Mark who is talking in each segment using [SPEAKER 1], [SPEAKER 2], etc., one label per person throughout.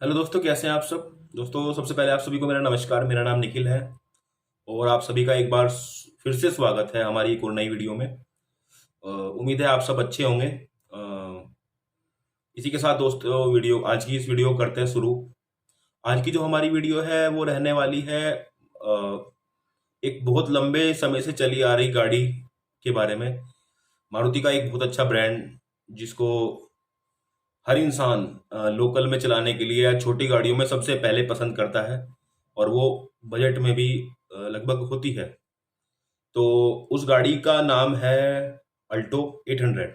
[SPEAKER 1] Hello दोस्तों, कैसे हैं आप सब। दोस्तों, सबसे पहले आप सभी को मेरा नमस्कार। मेरा नाम निखिल है और आप सभी का एक बार फिर से स्वागत है हमारी एक और नई वीडियो में। उम्मीद है आप सब अच्छे होंगे। इसी के साथ दोस्तों, वीडियो आज की इस वीडियो को करते हैं शुरू। आज की जो हमारी वीडियो है वो रहने वाली है एक बहुत लंबे समय से चली आ रही गाड़ी के बारे में। मारुति का एक बहुत अच्छा ब्रांड जिसको हर इंसान लोकल में चलाने के लिए या छोटी गाड़ियों में सबसे पहले पसंद करता है और वो बजट में भी लगभग होती है। तो उस गाड़ी का नाम है अल्टो 800।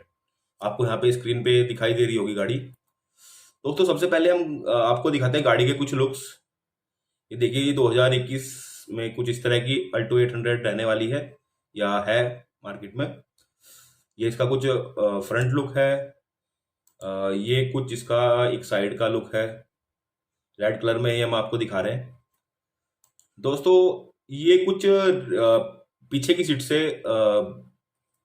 [SPEAKER 1] आपको यहाँ पे स्क्रीन पे दिखाई दे रही होगी गाड़ी। दोस्तों, सबसे पहले हम आपको दिखाते हैं गाड़ी के कुछ लुक्स। ये देखिए, ये 2021 में कुछ इस तरह की अल्टो 800 रहने वाली है या है मार्केट में। ये इसका कुछ फ्रंट लुक है। ये कुछ इसका एक साइड का लुक है। रेड कलर में ये हम आपको दिखा रहे हैं। दोस्तों, ये कुछ पीछे की सीट से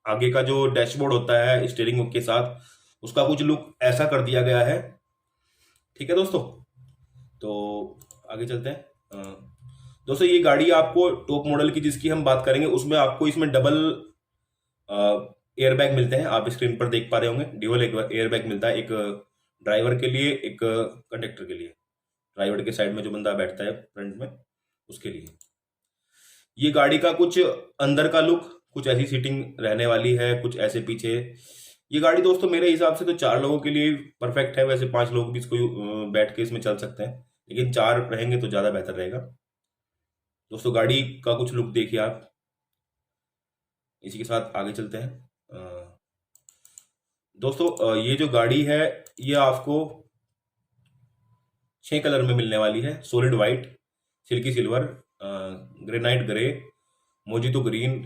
[SPEAKER 1] आगे का जो डैशबोर्ड होता है स्टीयरिंग के साथ, उसका कुछ लुक ऐसा कर दिया गया है। ठीक है दोस्तों, तो आगे चलते हैं। दोस्तों, ये गाड़ी आपको टॉप मॉडल की जिसकी हम बात करेंगे उसमें आपको इसमें डबल एयरबैग मिलते हैं। आप स्क्रीन पर देख पा रहे होंगे, ड्यूअल एयरबैग मिलता है, एक ड्राइवर के लिए, एक कंडक्टर के लिए। ड्राइवर के साइड में जो बंदा बैठता है फ्रंट में, उसके लिए। ये गाड़ी का कुछ अंदर का लुक, कुछ ऐसी सीटिंग रहने वाली है, कुछ ऐसे पीछे। ये गाड़ी दोस्तों मेरे हिसाब से तो 4 लोगों के लिए परफेक्ट है। वैसे 5 लोग भी इसको बैठ के इसमें चल सकते हैं, लेकिन 4 रहेंगे तो ज़्यादा बेहतर रहेगा। दोस्तों, गाड़ी का कुछ लुक देखिए आप। इसी के साथ आगे चलते हैं। दोस्तों, ये जो गाड़ी है ये आपको 6 कलर में मिलने वाली है। Solid white, silky silver, granite grey, mojito green,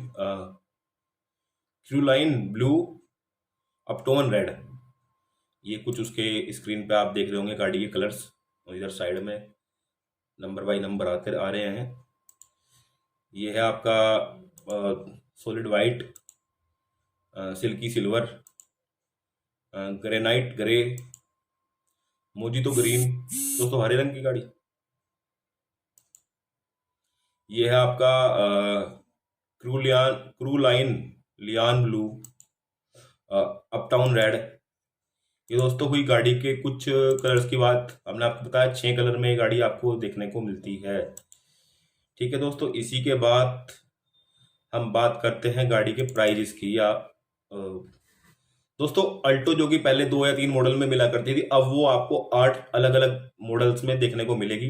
[SPEAKER 1] crewline blue, uptown red. ये कुछ उसके स्क्रीन पे आप देख रहे होंगे गाड़ी के कलर्स। और इधर साइड में नंबर बाई नंबर आते आ रहे हैं। ये है आपका solid white, silky silver, granite grey, mojito green. दोस्तों, हरे रंग की गाड़ी। ये है आपका क्रूलाइन लियान ब्लू, अपटाउन रेड। ये दोस्तों हुई गाड़ी के कुछ कलर्स की बात। हमने आपको बताया 6 कलर में ये गाड़ी आपको देखने को मिलती है। ठीक है दोस्तों, इसी के बाद हम बात करते हैं गाड़ी के प्राइजेस की। या दोस्तों, अल्टो जो कि पहले 2 या 3 मॉडल में मिला करती थी, अब वो आपको 8 अलग अलग मॉडल्स में देखने को मिलेगी।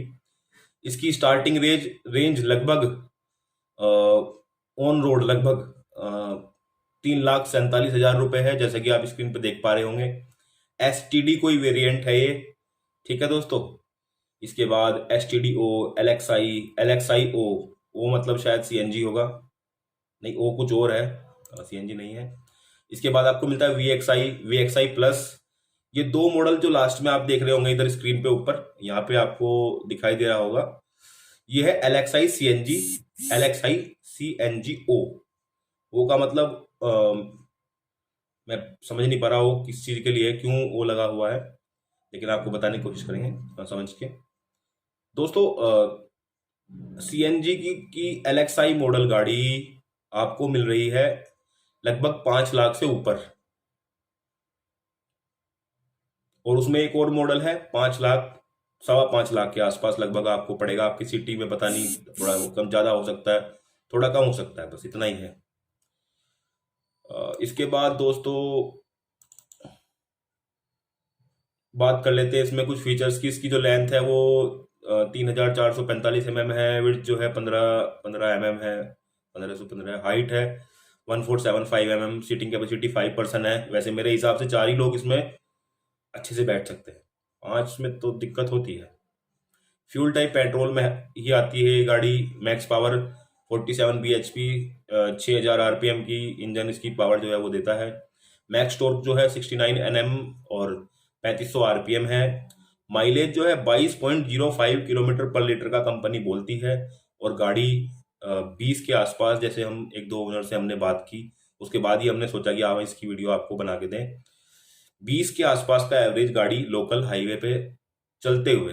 [SPEAKER 1] इसकी स्टार्टिंग रेंज लगभग ऑन रोड लगभग 3,47,000 रुपए है, जैसे कि आप स्क्रीन पर देख पा रहे होंगे। STD कोई वेरिएंट है ये। ठीक है दोस्तों, इसके बाद STD O, LXI O मतलब शायद CNG होगा। नहीं, O कुछ और है, CNG नहीं है। इसके बाद आपको मिलता है VXI प्लस। ये 2 मॉडल जो लास्ट में आप देख रहे होंगे इधर स्क्रीन पे ऊपर, यहाँ पे आपको दिखाई दे रहा होगा। ये है LXI CNG, LXI CNG O का मतलब मैं समझ नहीं पा रहा हूँ किस चीज के लिए, क्यों वो लगा हुआ है, लेकिन आपको बताने की कोशिश करेंगे समझ के। दोस्तों, CNG की LXI मॉडल गाड़ी आपको मिल रही है लगभग 5 लाख से ऊपर। और उसमें एक और मॉडल है 5 लाख, 5.25 लाख के आसपास लगभग आपको पड़ेगा। आपकी सिटी में पता नहीं, थोड़ा कम ज्यादा हो सकता है, थोड़ा कम हो सकता है, बस इतना ही है। इसके बाद दोस्तों बात कर लेते हैं इसमें कुछ फीचर्स की। इसकी जो लेंथ है वो 3,445 mm है। विड्थ जो है 15 mm है, 1515। हाइट है 1,475 mm। सीटिंग कैपेसिटी 5% है। वैसे मेरे हिसाब से 4 ही लोग इसमें अच्छे से बैठ सकते हैं, 5 में तो दिक्कत होती है। फ्यूल टाइप पेट्रोल में ही आती है ये गाड़ी। मैक्स पावर 47 bhp, 6,000 RPM की इंजन इसकी पावर जो है वो देता है। मैक्स टॉर्क जो है 69 Nm और 3500 RPM है। माइलेज जो है 22.05 किलोमीटर पर लीटर का कंपनी बोलती है। और गाड़ी 20 के आसपास, जैसे हम 1-2 ओनर से हमने बात की, उसके बाद ही हमने सोचा कि हाँ इसकी वीडियो आपको बना के दें। 20 के आसपास का एवरेज गाड़ी लोकल हाईवे पे चलते हुए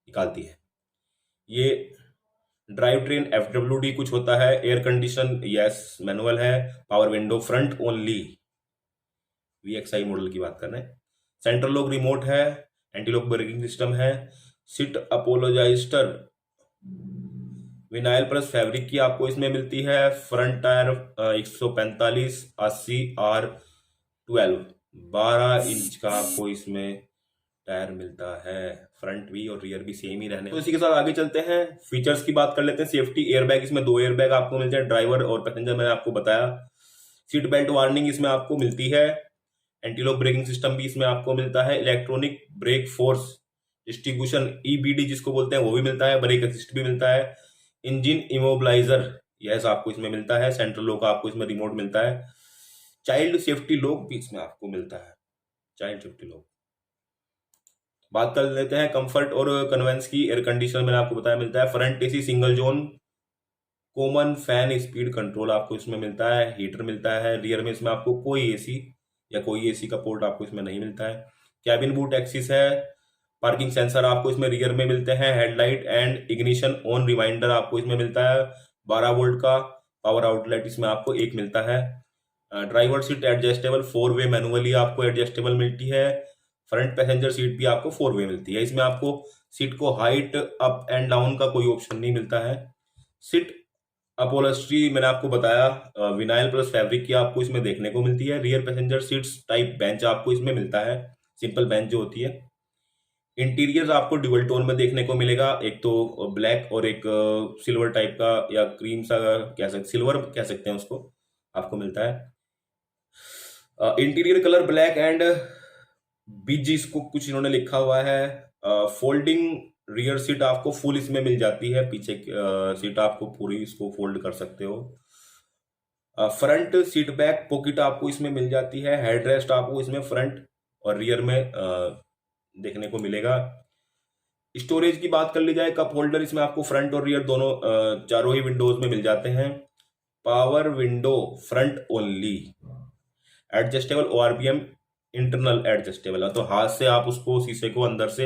[SPEAKER 1] निकालती है। ये ड्राइव ट्रेन FWD कुछ होता है। एयर कंडीशन यस मैनुअल है। Power window front only, VXI model की बात कर रहे हैं। सेंट्रल लॉक रिमोट है। एंटी लॉक ब्रेकिंग सिस्टम है। सीट अपोलोजाइस्टर विनाइल प्लस फैब्रिक की आपको इसमें मिलती है। फ्रंट टायर 145/80R12 12 इंच का आपको इसमें टायर मिलता है। फ्रंट भी और रियर भी सेम ही रहने। तो इसी के साथ आगे चलते हैं, फीचर्स की बात कर लेते हैं। सेफ्टी एयरबैग, इसमें 2 एयरबैग आपको मिलते हैं, ड्राइवर और पैसेंजर, मैंने आपको बताया। सीट बेल्ट वार्निंग इसमें आपको मिलती है। एंटी लॉक ब्रेकिंग सिस्टम भी इसमें आपको मिलता है। Electronic brake force distribution EBD जिसको बोलते हैं वो भी मिलता है। ब्रेक असिस्ट भी मिलता है। इंजन इमोबिलाइजर यस आपको इसमें मिलता है। सेंट्रल लॉक आपको इसमें रिमोट मिलता है। चाइल्ड सेफ्टी लॉक भी इसमें आपको मिलता है। Child safety lock. बात कर लेते हैं कंफर्ट और कन्वेंस की। एयर कंडीशनर मैंने आपको बताया मिलता है। Front AC single zone common fan speed control आपको इसमें मिलता है। हीटर मिलता है। रियर में इसमें आपको कोई AC या कोई AC का पोर्ट आपको इसमें नहीं मिलता है। कैबिन बूट एक्सिस है। पार्किंग सेंसर आपको इसमें रियर में मिलते हैं। Headlight and ignition on reminder आपको इसमें मिलता है। 12 वोल्ट का पावर आउटलेट इसमें आपको एक मिलता है। ड्राइवर सीट एडजस्टेबल 4 वे मैनुअली आपको एडजस्टेबल मिलती है। फ्रंट पैसेंजर सीट भी आपको 4 वे मिलती है। इसमें आपको सीट को हाइट अप एंड डाउन का कोई ऑप्शन नहीं मिलता है। सीट अपहोल्स्ट्री मैंने आपको बताया विनाइल प्लस फैब्रिक की आपको इसमें देखने को मिलती है। Rear passenger seats type bench आपको इसमें मिलता है, सिंपल बेंच जो होती है। इंटीरियर आपको ड्यूअल टोन में देखने को मिलेगा, एक तो ब्लैक और एक सिल्वर टाइप का या क्रीम सा कह सकते, सिल्वर कह सकते हैं उसको, आपको मिलता है। इंटीरियर कलर ब्लैक एंड बीज इसको कुछ इन्होंने लिखा हुआ है। फोल्डिंग रियर सीट आपको फुल इसमें मिल जाती है। पीछे सीट आपको पूरी इसको फोल्ड कर सकते हो। फ्रंट सीट बैक पॉकेट आपको इसमें मिल जाती है। हेडरेस्ट आपको इसमें फ्रंट और रियर में देखने को मिलेगा। स्टोरेज की बात कर ली जाए, कप होल्डर इसमें आपको फ्रंट और रियर दोनों चारों ही विंडोज में मिल जाते हैं। Power window front only. Adjustable ORPM internal adjustable है, तो हाथ से आप उसको शीशे को अंदर से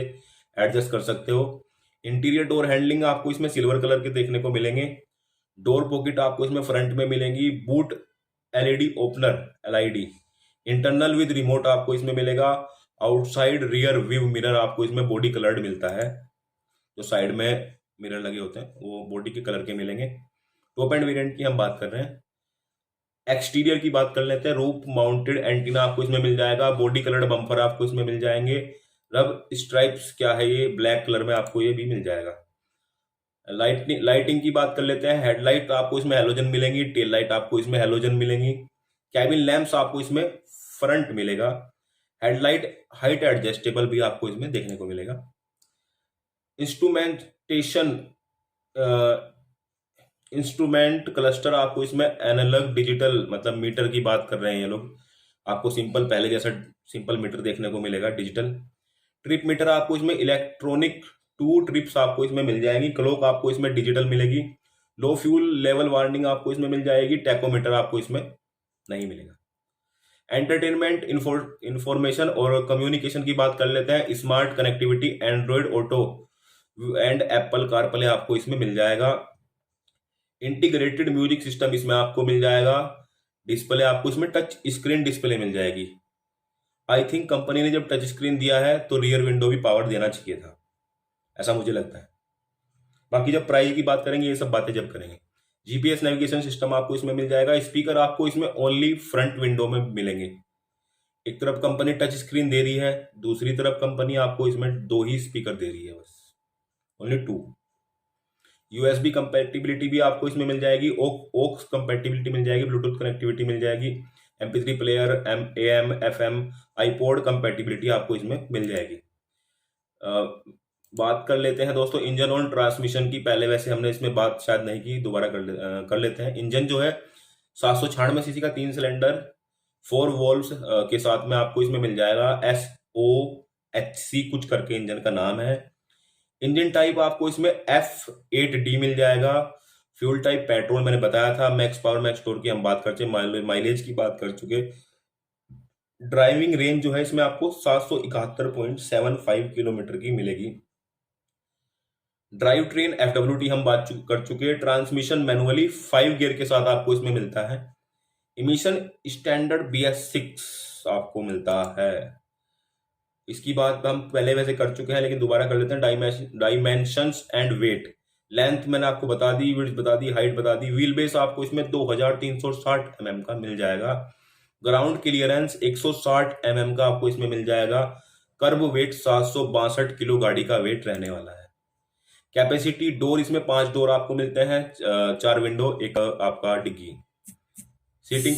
[SPEAKER 1] एडजस्ट कर सकते हो। इंटीरियर डोर हैंडलिंग आपको इसमें सिल्वर कलर के देखने को मिलेंगे। डोर पॉकेट आपको इसमें फ्रंट में मिलेंगी। Boot LED opener LID internal with remote आपको इसमें मिलेगा। आउटसाइड रियर व्यू मिरर आपको इसमें बॉडी कलर्ड मिलता है, जो साइड में मिरर लगे होते हैं वो बॉडी के कलर के मिलेंगे। टॉप एंड वेरिएंट की हम बात कर रहे हैं। एक्सटीरियर की बात कर लेते हैं। रूफ माउंटेड एंटीना आपको इसमें मिल जाएगा। बॉडी कलर्ड बम्पर आपको इसमें मिल जाएंगे। रब स्ट्राइप्स क्या है ये, ब्लैक कलर में आपको ये भी मिल जाएगा। लाइटिंग की बात कर लेते हैं। हेडलाइट आपको इसमें हेलोजन मिलेंगी। टेल लाइट आपको इसमें हेलोजन मिलेंगी। कैबिन लैंप्स आपको इसमें फ्रंट मिलेगा। हेडलाइट हाइट एडजस्टेबल भी आपको इसमें देखने को मिलेगा। इंस्ट्रूमेंटेशन इंस्ट्रूमेंट क्लस्टर आपको इसमें एनालॉग डिजिटल, मतलब मीटर की बात कर रहे हैं ये लोग, आपको सिंपल पहले जैसा सिंपल मीटर देखने को मिलेगा, डिजिटल। ट्रिप मीटर आपको इसमें इलेक्ट्रॉनिक 2 ट्रिप्स आपको इसमें मिल जाएंगी। क्लॉक आपको इसमें डिजिटल मिलेगी। लो फ्यूल लेवल वार्निंग आपको इसमें मिल जाएगी। टैकोमीटर आपको इसमें नहीं मिलेगा। एंटरटेनमेंट इंफॉर्मेशन और कम्युनिकेशन की बात कर लेते हैं। Smart connectivity Android auto and Apple CarPlay आपको इसमें मिल जाएगा। इंटीग्रेटेड म्यूजिक सिस्टम इसमें आपको मिल जाएगा। डिस्प्ले आपको इसमें टच स्क्रीन डिस्प्ले मिल जाएगी। आई थिंक कंपनी ने जब टच स्क्रीन दिया है तो रियर विंडो भी पावर देना चाहिए था, ऐसा मुझे लगता है। बाकी जब प्राइस की बात करेंगे ये सब बातें जब करेंगे। GPS नेविगेशन सिस्टम आपको इसमें मिल जाएगा। स्पीकर आपको इसमें ओनली फ्रंट विंडो में मिलेंगे। एक तरफ कंपनी टच स्क्रीन दे रही है, दूसरी तरफ कंपनी आपको इसमें 2 ही स्पीकर दे रही है, बस ओनली 2। USB कंपेटिबिलिटी भी आपको इसमें मिल जाएगी। ओक्स कंपेटिबिलिटी मिल जाएगी। ब्लूटूथ कनेक्टिविटी मिल जाएगी। MP3 player, AM FM iPod compatibility आपको इसमें मिल जाएगी। बात कर लेते हैं दोस्तों इंजन और ट्रांसमिशन की। पहले वैसे हमने इसमें बात शायद नहीं की, दोबारा कर लेते हैं। इंजन जो है 796 सीसी का 3 सिलेंडर 4 वॉल्व्स के साथ में आपको इसमें मिल जाएगा। SOHC कुछ करके इंजन का नाम है। इंजन टाइप आपको इसमें F8D मिल जाएगा। फ्यूल टाइप पेट्रोल मैंने बताया था। मैक्स पावर मैक्स टॉर्क की हम बात करते हैं, माइलेज की बात कर चुके। ड्राइविंग रेंज जो है इसमें आपको 771.75 किलोमीटर की मिलेगी। ड्राइव ट्रेन FWT हम बात कर चुके हैं। ट्रांसमिशन मैनुअली 5 गियर के साथ आपको इसमें मिलता है। इमिशन स्टैंडर्ड BS6 आपको मिलता है। इसकी बात हम पहले वैसे कर चुके हैं, लेकिन दोबारा कर लेते हैं। Dimensions and wait. लेंथ मैंने आपको बता दी, विड्थ बता दी, हाइट बता दी। व्हील बेस आपको इसमें 2360 mm का मिल जाएगा। ग्राउंड क्लियरेंस 160 mm का आपको इसमें मिल जाएगा। कर्ब वेट 762 किलो गाड़ी का वेट रहने वाला है। कैपेसिटी डोर इसमें 5 डोर आपको मिलते हैं, 4 विंडो, एक आपका डिग्गी। सीटिंग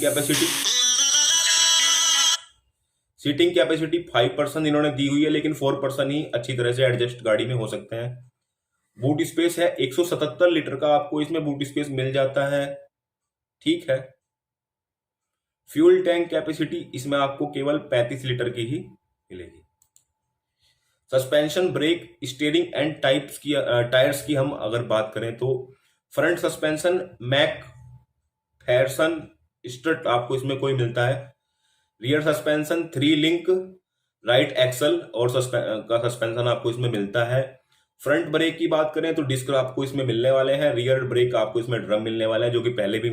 [SPEAKER 1] कैपेसिटी 5% इन्होंने दी हुई है, लेकिन 4% ही अच्छी तरह से एडजस्ट गाड़ी में हो सकते हैं। बूट स्पेस है 177 लीटर का आपको इसमें बूट स्पेस मिल जाता है, ठीक है। फ्यूल टैंक कैपेसिटी इसमें आपको केवल 35 लीटर की ही मिलेगी। Suspension, brake, steering and tyres की हम अगर बात करें तो front suspension MacPherson strut आपको इसमें कोई मिलता है। Rear suspension 3 link rigid axle और सस्पेंशन आपको इसमें मिलता है। फ्रंट ब्रेक की बात करें तो डिस्क आपको इसमें मिलने वाले हैं। रियर ब्रेक आपको इसमें ड्रम मिलने वाला है, जो कि पहले भी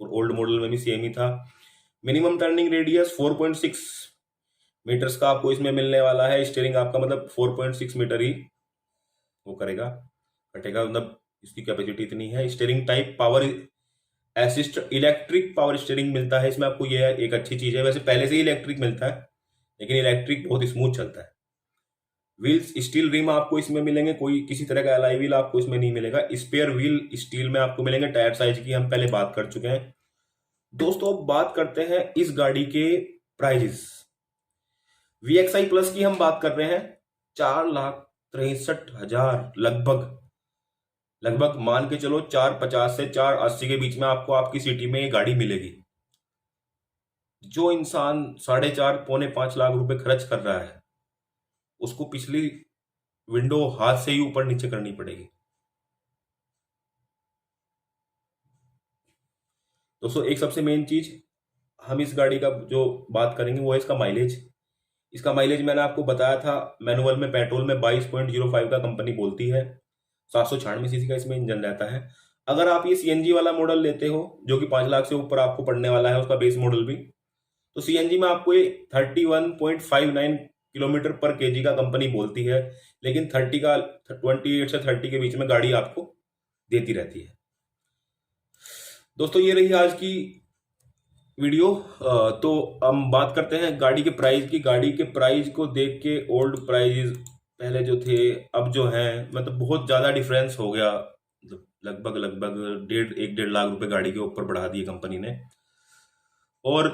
[SPEAKER 1] ओल्ड मॉडल में भी सेम ही था। मिनिमम टर्निंग रेडियस 4.6 मीटर्स का आपको इसमें मिलने वाला है। स्टीयरिंग आपका मतलब 4.6 मीटर ही वो करेगा, कटेगा, मतलब इसकी कैपेसिटी इतनी है। Steering type power assist electric power steering मिलता है इसमें आपको, ये एक अच्छी चीज है। वैसे पहले से ही इलेक्ट्रिक मिलता है, लेकिन इलेक्ट्रिक बहुत स्मूथ चलता है। व्हील्स स्टील रिम आपको इसमें मिलेंगे, कोई किसी तरह का एलॉय व्हील आपको इसमें नहीं मिलेगा। स्पेयर व्हील स्टील में आपको मिलेंगे। टायर साइज की हम पहले बात कर चुके हैं। दोस्तों अब बात करते हैं इस गाड़ी के प्राइजेस। VXI प्लस की हम बात कर रहे हैं 4,63,000 लगभग मान के चलो 450 से 480 के बीच में आपको आपकी सिटी में ये गाड़ी मिलेगी। जो इंसान 4.5 पौने 5 लाख रुपए खर्च कर रहा है, उसको पिछली विंडो हाथ से ही ऊपर नीचे करनी पड़ेगी। दोस्तों एक सबसे मेन चीज हम इस गाड़ी का जो बात करेंगे वो है इसका माइलेज। इसका माइलेज मैंने आपको बताया था, मैनुअल में पेट्रोल में 22.05 का कंपनी बोलती है। 796 सीसी का इसमें इंजन रहता है। अगर आप ये CNG वाला मॉडल लेते हो, जो कि 5 लाख से ऊपर आपको पड़ने वाला है, उसका बेस मॉडल भी, तो CNG में आपको ये 31.59 किलोमीटर पर केजी का कंपनी बोलती है, लेकिन 28 से 30 के बीच में गाड़ी आपको देती रहती है। दोस्तों ये रही आज की वीडियो। तो हम बात करते हैं गाड़ी के प्राइस की। गाड़ी के प्राइस को देख के ओल्ड प्राइस पहले जो थे अब जो है, मतलब बहुत ज़्यादा डिफरेंस हो गया। लगभग 1.5 लाख रुपए गाड़ी के ऊपर बढ़ा दिए कंपनी ने। और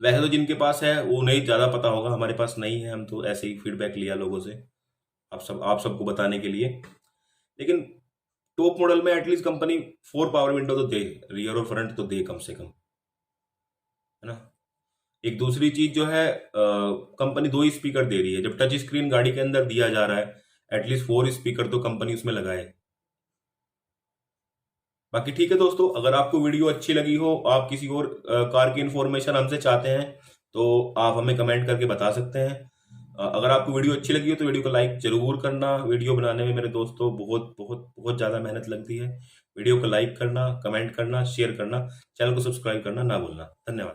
[SPEAKER 1] वैसे तो जिनके पास है वो नहीं ज़्यादा पता होगा, हमारे पास नहीं है, हम तो ऐसे ही फीडबैक लिया लोगों से आप सबको बताने के लिए। लेकिन टॉप मॉडल में एटलीस्ट कंपनी 4 पावर विंडो तो दे, रियर और फ्रंट तो दे कम से कम, है ना। एक दूसरी चीज जो है, कंपनी 2 स्पीकर दे रही है। जब टच स्क्रीन गाड़ी के अंदर दिया जा रहा है, एटलीस्ट 4 स्पीकर तो कंपनी उसमें लगाए। बाकी ठीक है दोस्तों, अगर आपको वीडियो अच्छी लगी हो, आप किसी और कार की इंफॉर्मेशन हमसे चाहते हैं, तो आप हमें कमेंट करके बता सकते हैं। अगर आपको वीडियो अच्छी लगी हो तो वीडियो को लाइक जरूर करना। वीडियो बनाने में मेरे दोस्तों बहुत बहुत बहुत ज़्यादा मेहनत लगती है। वीडियो को लाइक करना, कमेंट करना, शेयर करना, चैनल को सब्सक्राइब करना ना भूलना। धन्यवाद।